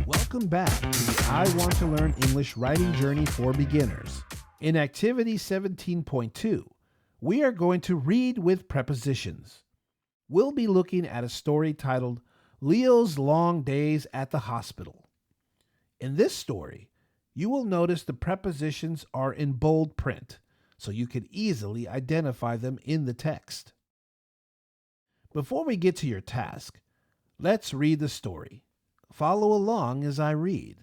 Welcome back to the I Want to Learn English Writing Journey for Beginners. In Activity 17.2, we are going to read with prepositions. We'll be looking at a story titled Leo's Long Days at the Hospital. In this story, you will notice the prepositions are in bold print, so you can easily identify them in the text. Before we get to your task, let's read the story. Follow along as I read.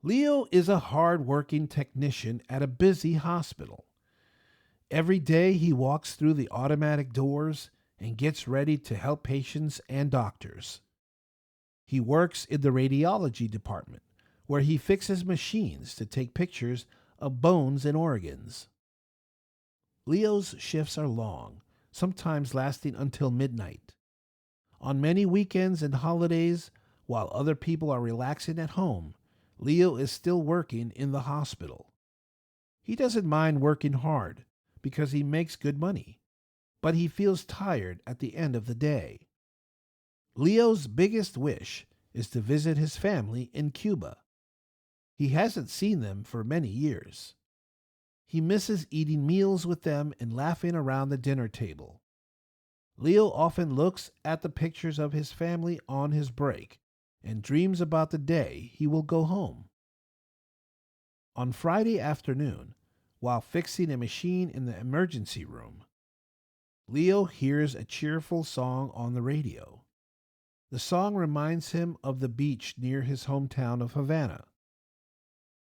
Leo is a hard-working technician at a busy hospital. Every day he walks through the automatic doors and gets ready to help patients and doctors. He works in the radiology department, where he fixes machines to take pictures of bones and organs. Leo's shifts are long, sometimes lasting until midnight. On many weekends and holidays, while other people are relaxing at home, Leo is still working in the hospital. He doesn't mind working hard because he makes good money, but he feels tired at the end of the day. Leo's biggest wish is to visit his family in Cuba. He hasn't seen them for many years. He misses eating meals with them and laughing around the dinner table. Leo often looks at the pictures of his family on his break and dreams about the day he will go home. On Friday afternoon, while fixing a machine in the emergency room, Leo hears a cheerful song on the radio. The song reminds him of the beach near his hometown of Havana.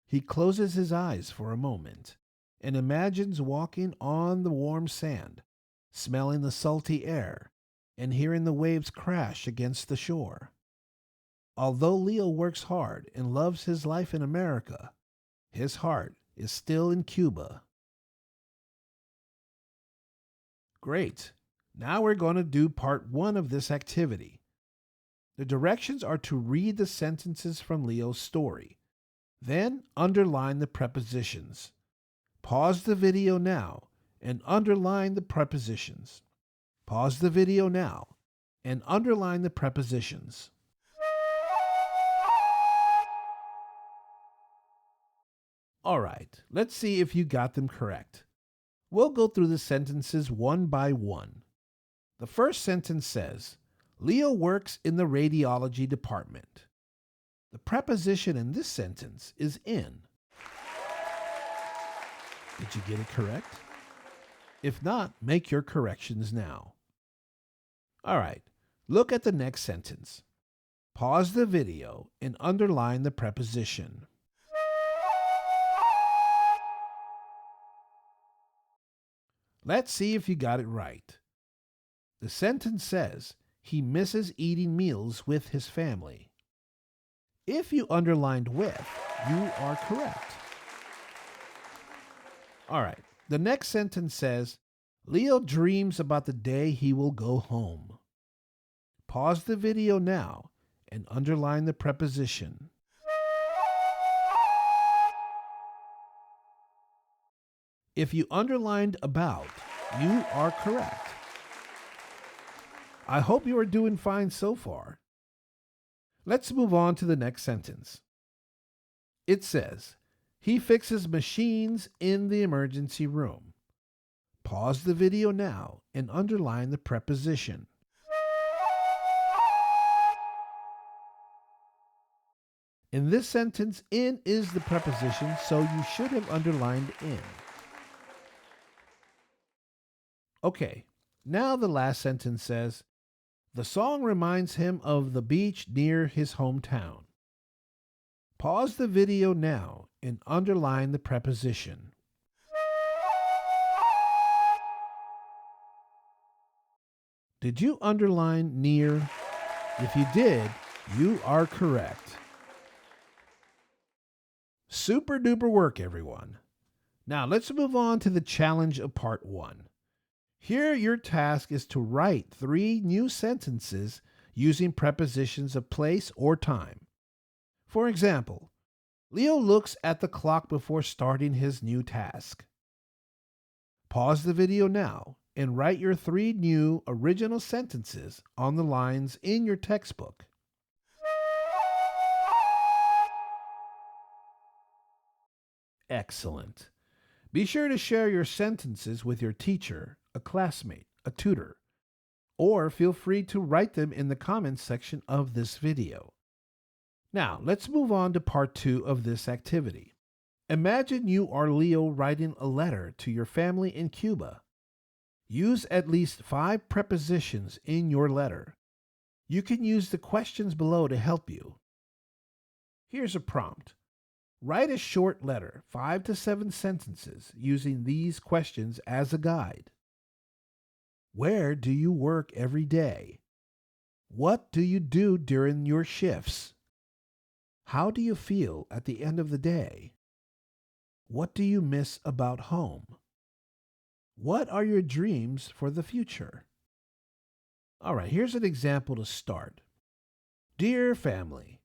He closes his eyes for a moment and imagines walking on the warm sand, smelling the salty air, and hearing the waves crash against the shore. Although Leo works hard and loves his life in America, his heart is still in Cuba. Great. Now we're going to do part 1 of this activity. The directions are to read the sentences from Leo's story. Then underline the prepositions. Pause the video now and underline the prepositions. Pause the video now and underline the prepositions. All right, let's see if you got them correct. We'll go through the sentences one by one. The first sentence says, Leo works in the radiology department. The preposition in this sentence is in. Did you get it correct? If not, make your corrections now. All right, look at the next sentence. Pause the video and underline the preposition. Let's see if you got it right. The sentence says, he misses eating meals with his family. If you underlined with, you are correct. All right, the next sentence says, Leo dreams about the day he will go home. Pause the video now and underline the preposition. If you underlined about, you are correct. I hope you are doing fine so far. Let's move on to the next sentence. It says, he fixes machines in the emergency room. Pause the video now and underline the preposition. In this sentence, in is the preposition, so you should have underlined in. Okay, now the last sentence says, the song reminds him of the beach near his hometown. Pause the video now and underline the preposition. Did you underline near? If you did, you are correct. Super duper work, everyone. Now let's move on to the challenge of part 1. Here, your task is to write 3 new sentences using prepositions of place or time. For example, Leo looks at the clock before starting his new task. Pause the video now and write your 3 new original sentences on the lines in your textbook. Excellent. Be sure to share your sentences with your teacher, a classmate, a tutor, or feel free to write them in the comments section of this video. Now, let's move on to part 2 of this activity. Imagine you are Leo writing a letter to your family in Cuba. Use at least 5 prepositions in your letter. You can use the questions below to help you. Here's a prompt. Write a short letter, 5 to 7 sentences, using these questions as a guide. Where do you work every day? What do you do during your shifts? How do you feel at the end of the day? What do you miss about home? What are your dreams for the future? All right, here's an example to start. Dear family,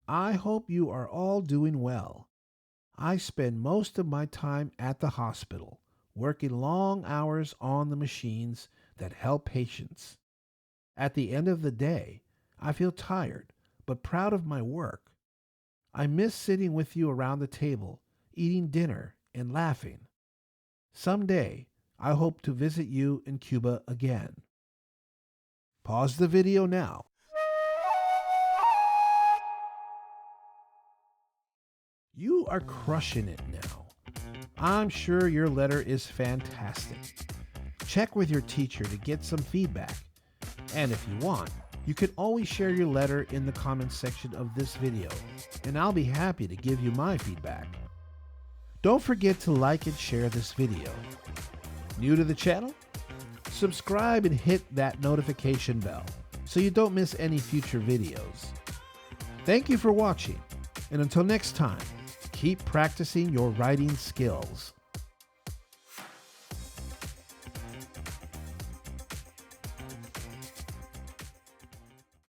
I hope you are all doing well. I spend most of my time at the hospital, working long hours on the machines that help patients. At the end of the day, I feel tired, but proud of my work. I miss sitting with you around the table, eating dinner and laughing. Someday, I hope to visit you in Cuba again. Pause the video now. You are crushing it now. I'm sure your letter is fantastic. Check with your teacher to get some feedback. And if you want, you can always share your letter in the comments section of this video, and I'll be happy to give you my feedback. Don't forget to like and share this video. New to the channel? Subscribe and hit that notification bell so you don't miss any future videos. Thank you for watching, and until next time, keep practicing your writing skills.